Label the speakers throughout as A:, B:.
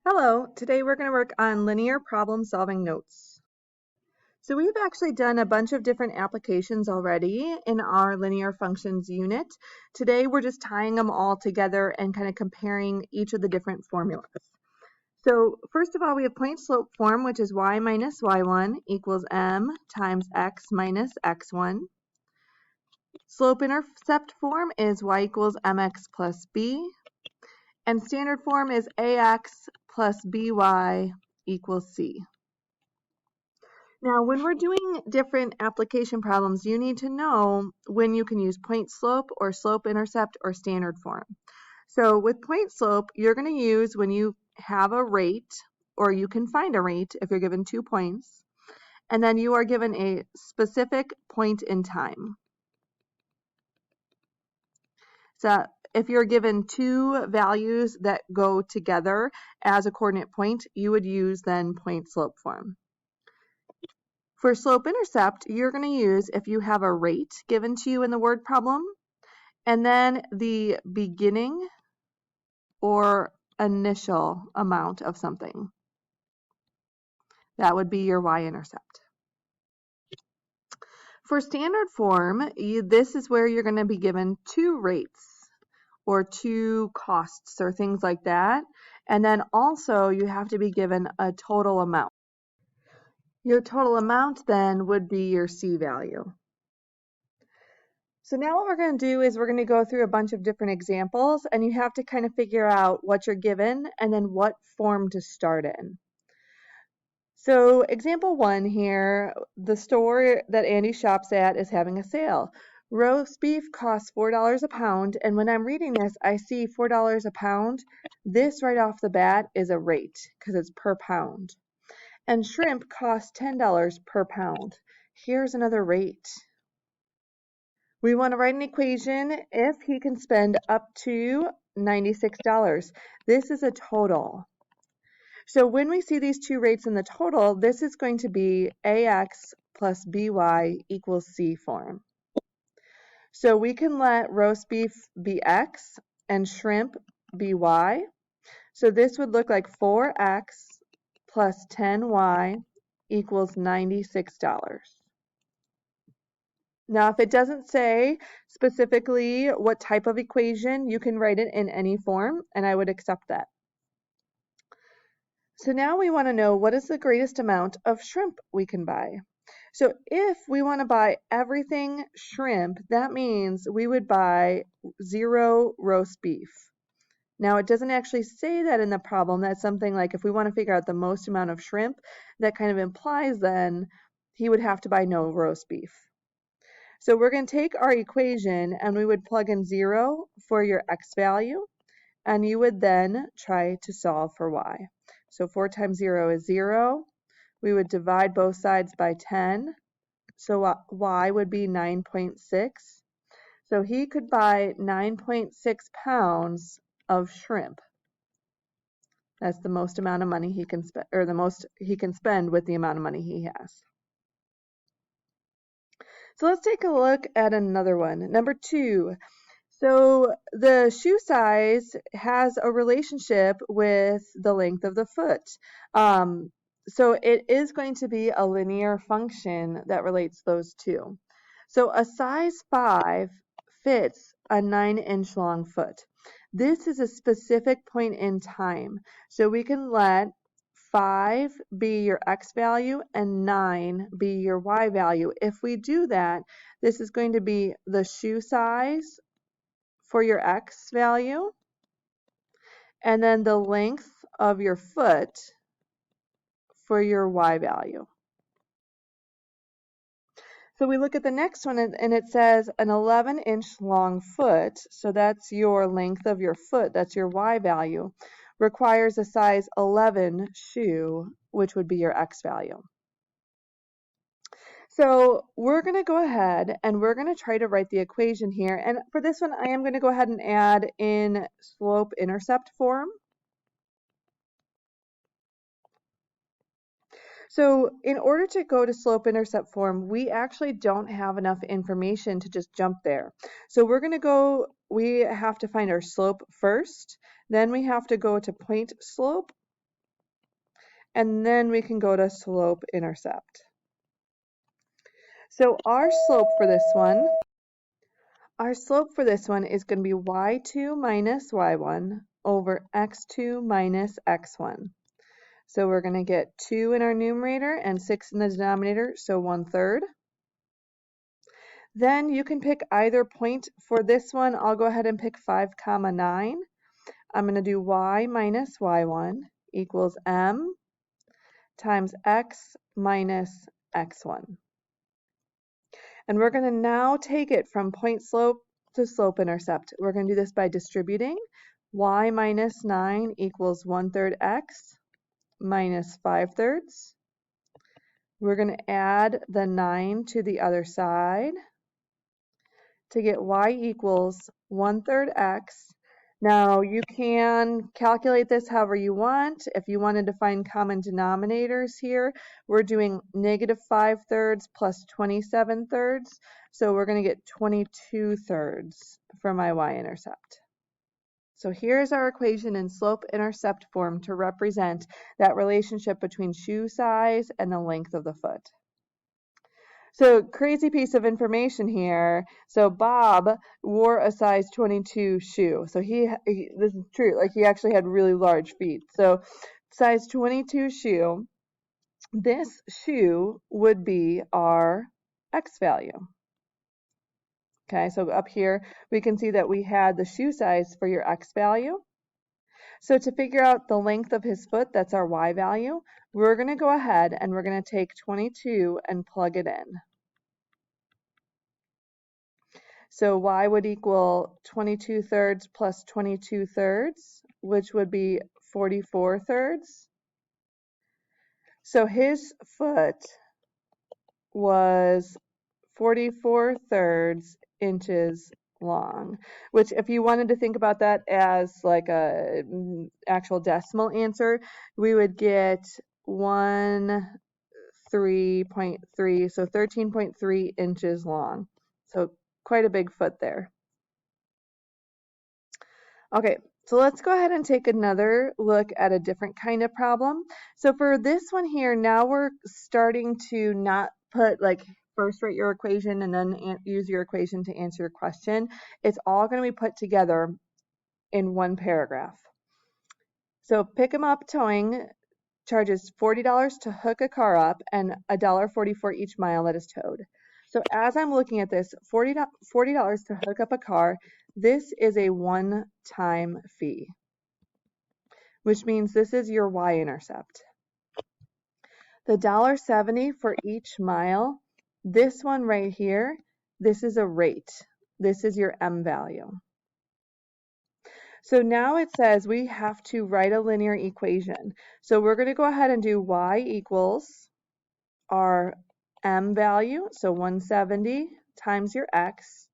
A: Hello, today we're going to work on linear problem solving notes. So we've actually done a bunch of different applications already in our linear functions unit. Today we're just tying them all together and kind of comparing each of the different formulas. So first of all, we have point slope form, which is y minus y1 equals m times x minus x1. Slope intercept form is y equals mx plus b. And standard form is ax plus by equals c. Now, when we're doing different application problems, you need to know when you can use point slope or slope intercept or standard form. So with point slope, you're going to use when you have a rate, or you can find a rate if you're given 2 points, and then you are given a specific point in time. So if you're given 2 values that go together as a coordinate point, you would use then point slope form. For slope intercept, you're going to use if you have a rate given to you in the word problem, and then the beginning or initial amount of something. That would be your y-intercept. For standard form, this is where you're going to be given 2 rates or 2 costs or things like that. And then also you have to be given a total amount. Your total amount then would be your C value. So now what we're going to do is we're going to go through a bunch of different examples, and you have to kind of figure out what you're given and then what form to start in. So example 1 here, the store that Andy shops at is having a sale. Roast beef costs $4 a pound, and when I'm reading this, I see $4 a pound. This right off the bat is a rate because it's per pound. And shrimp costs $10 per pound. Here's another rate. We want to write an equation if he can spend up to $96. This is a total. So when we see these 2 rates in the total, this is going to be AX plus BY equals C form. So we can let roast beef be X and shrimp be Y. So this would look like 4X plus 10Y equals $96. Now, if it doesn't say specifically what type of equation, you can write it in any form, and I would accept that. So now we want to know what is the greatest amount of shrimp we can buy. So if we want to buy everything shrimp, that means we would buy 0 roast beef. Now, it doesn't actually say that in the problem. That's something like if we want to figure out the most amount of shrimp, that kind of implies then he would have to buy no roast beef. So we're going to take our equation and we would plug in 0 for your x value, and you would then try to solve for y. So 4 times 0 is 0. We would divide both sides by 10. So y would be 9.6. So he could buy 9.6 pounds of shrimp. That's the most amount of money he can spend, or the most he can spend with the amount of money he has. So let's take a look at another one. Number 2. So the shoe size has a relationship with the length of the foot. So it is going to be a linear function that relates those two. So a size 5 fits a 9-inch long foot. This is a specific point in time. So we can let 5 be your x value and 9 be your y value. If we do that, this is going to be the shoe size for your x value, and then the length of your foot for your y value. So we look at the next one, and it says an 11-inch long foot, so that's your length of your foot, that's your y value, requires a size 11 shoe, which would be your x value. So we're going to go ahead and we're going to try to write the equation here. And for this one, I am going to go ahead and add in slope-intercept form. So in order to go to slope-intercept form, we actually don't have enough information to just jump there. So we have to find our slope first, then we have to go to point slope, and then we can go to slope-intercept. So our slope for this one is going to be y2 minus y1 over x2 minus x1. So we're going to get 2 in our numerator and 6 in the denominator, so 1/3. Then you can pick either point. For this one, I'll go ahead and pick 5, 9. I'm going to do y minus y1 equals m times x minus x1. And we're going to now take it from point slope to slope intercept. We're going to do this by distributing. Y minus 9 equals 1/3 x minus 5/3. We're going to add the 9 to the other side to get y equals 1/3 x. Now you can calculate this however you want. If you wanted to find common denominators here, we're doing -5/3 plus 27/3. So we're going to get 22/3 for my y-intercept. So here's our equation in slope-intercept form to represent that relationship between shoe size and the length of the foot. So crazy piece of information here. So Bob wore a size 22 shoe. So this is true. Like he actually had really large feet. So size 22 shoe. This shoe would be our X value. Okay, so up here we can see that we had the shoe size for your X value. So to figure out the length of his foot, that's our Y value, we're going to go ahead and we're going to take 22 and plug it in. So y would equal 22/3 plus 22/3, which would be 44/3. So his foot was 44/3 inches long, which if you wanted to think about that as like a actual decimal answer, we would get 13.3, so 13.3 inches long. So quite a big foot there. Okay, so let's go ahead and take another look at a different kind of problem. So for this one here, now we're starting to not put like first write your equation and then use your equation to answer your question. It's all going to be put together in one paragraph. So Pick 'em Up Towing charges $40 to hook a car up and $1.40 for each mile that is towed. So as I'm looking at this, $40 to hook up a car, this is a one-time fee, which means this is your y-intercept. The $1.70 for each mile, this one right here, this is a rate. This is your m value. So now it says we have to write a linear equation. So we're going to go ahead and do y equals our m value, so 170 times your x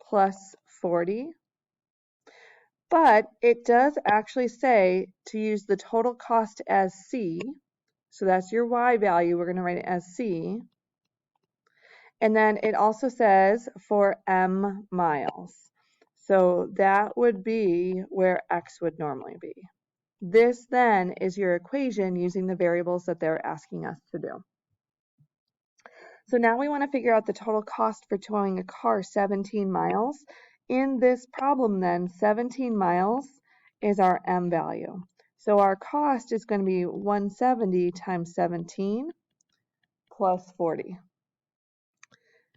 A: plus 40. But it does actually say to use the total cost as C. So that's your y value. We're going to write it as C. And then it also says for m miles. So that would be where x would normally be. This then is your equation using the variables that they're asking us to do. So now we want to figure out the total cost for towing a car 17 miles. In this problem then, 17 miles is our m value. So our cost is going to be 170 times 17 plus 40.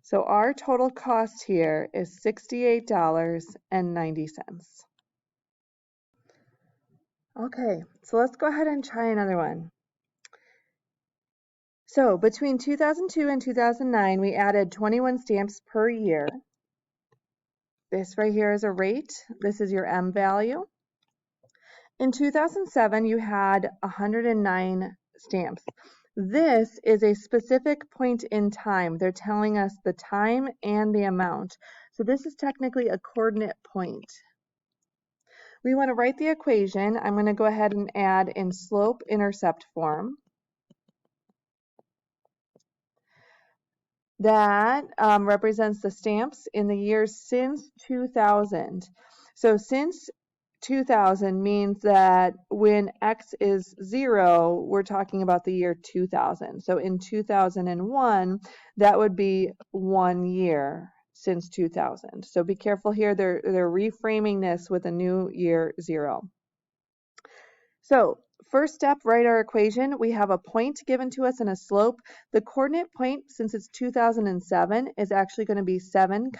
A: So our total cost here is $68.90. Okay, so let's go ahead and try another one. So between 2002 and 2009, we added 21 stamps per year. This right here is a rate. This is your m value. In 2007, you had 109 stamps. This is a specific point in time. They're telling us the time and the amount. So this is technically a coordinate point. We want to write the equation. I'm going to go ahead and add in slope-intercept form. That represents the stamps in the years since 2000. So since 2000 means that when x is 0, we're talking about the year 2000. So in 2001, that would be 1 year since 2000. So be careful here. They're reframing this with a new year 0. So first step, write our equation. We have a point given to us and a slope. The coordinate point, since it's 2007, is actually going to be 7,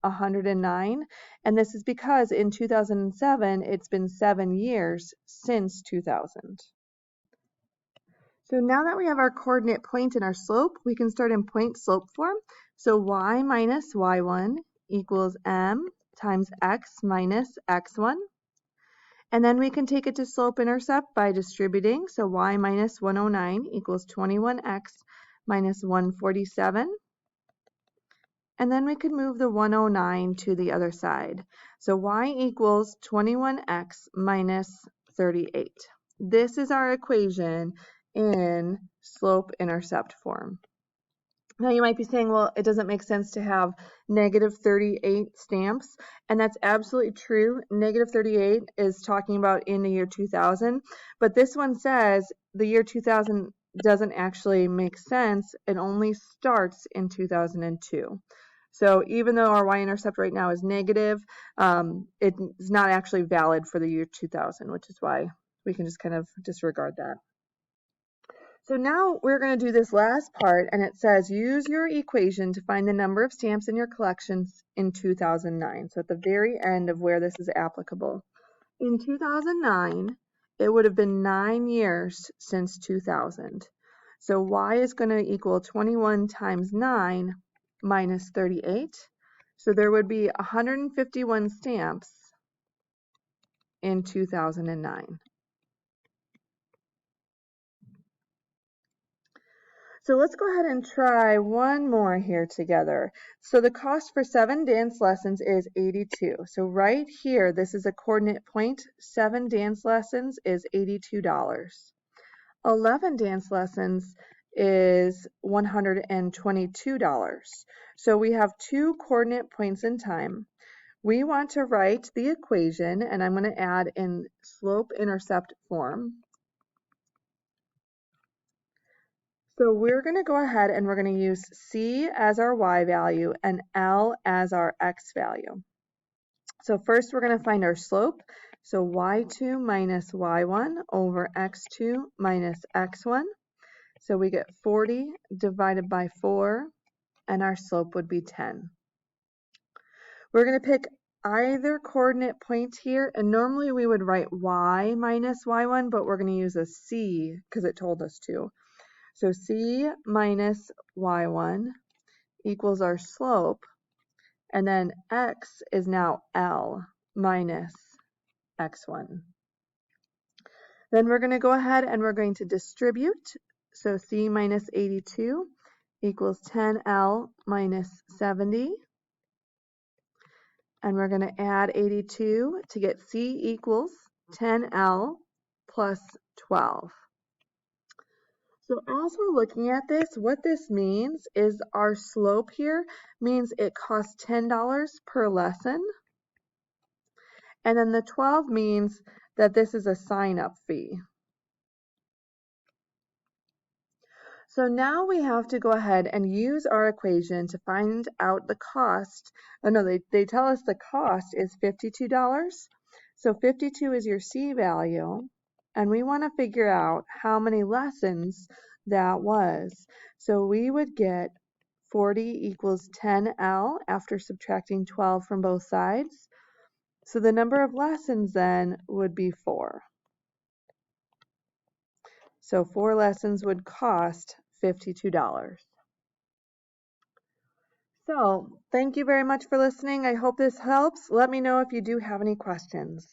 A: 109. And this is because in 2007, it's been 7 years since 2000. So now that we have our coordinate point and our slope, we can start in point-slope form. So y minus y1 equals m times x minus x1. And then we can take it to slope-intercept by distributing. So y minus 109 equals 21x minus 147. And then we could move the 109 to the other side. So y equals 21x minus 38. This is our equation in slope-intercept form. Now you might be saying, well, it doesn't make sense to have negative 38 stamps, and that's absolutely true. Negative 38 is talking about in the year 2000, but this one says the year 2000 doesn't actually make sense. It only starts in 2002. So even though our y-intercept right now is negative, it is not actually valid for the year 2000, which is why we can just kind of disregard that. So now we're going to do this last part, and it says use your equation to find the number of stamps in your collections in 2009. So at the very end of where this is applicable. In 2009, it would have been 9 years since 2000. So y is going to equal 21 times 9 minus 38. So there would be 151 stamps in 2009. So let's go ahead and try one more here together. So the cost for 7 dance lessons is 82. So right here, this is a coordinate point. 7 dance lessons is $82. 11 dance lessons is $122. So we have 2 coordinate points in time. We want to write the equation, and I'm going to add in slope-intercept form. So we're going to go ahead and we're going to use C as our y value and L as our x value. So first we're going to find our slope. So y2 minus y1 over x2 minus x1. So we get 40 divided by 4, and our slope would be 10. We're going to pick either coordinate point here, and normally we would write y minus y1, but we're going to use a C because it told us to. So C minus y1 equals our slope, and then x is now L minus x1. Then we're going to go ahead and we're going to distribute. So C minus 82 equals 10L minus 70. And we're going to add 82 to get C equals 10L plus 12. So as we're looking at this, what this means is our slope here means it costs $10 per lesson. And then the 12 means that this is a sign-up fee. So now we have to go ahead and use our equation to find out the cost. Oh no, they tell us the cost is $52. So 52 is your C value. And we want to figure out how many lessons that was. So we would get 40 equals 10L after subtracting 12 from both sides. So the number of lessons then would be 4. So 4 lessons would cost $52. So thank you very much for listening. I hope this helps. Let me know if you do have any questions.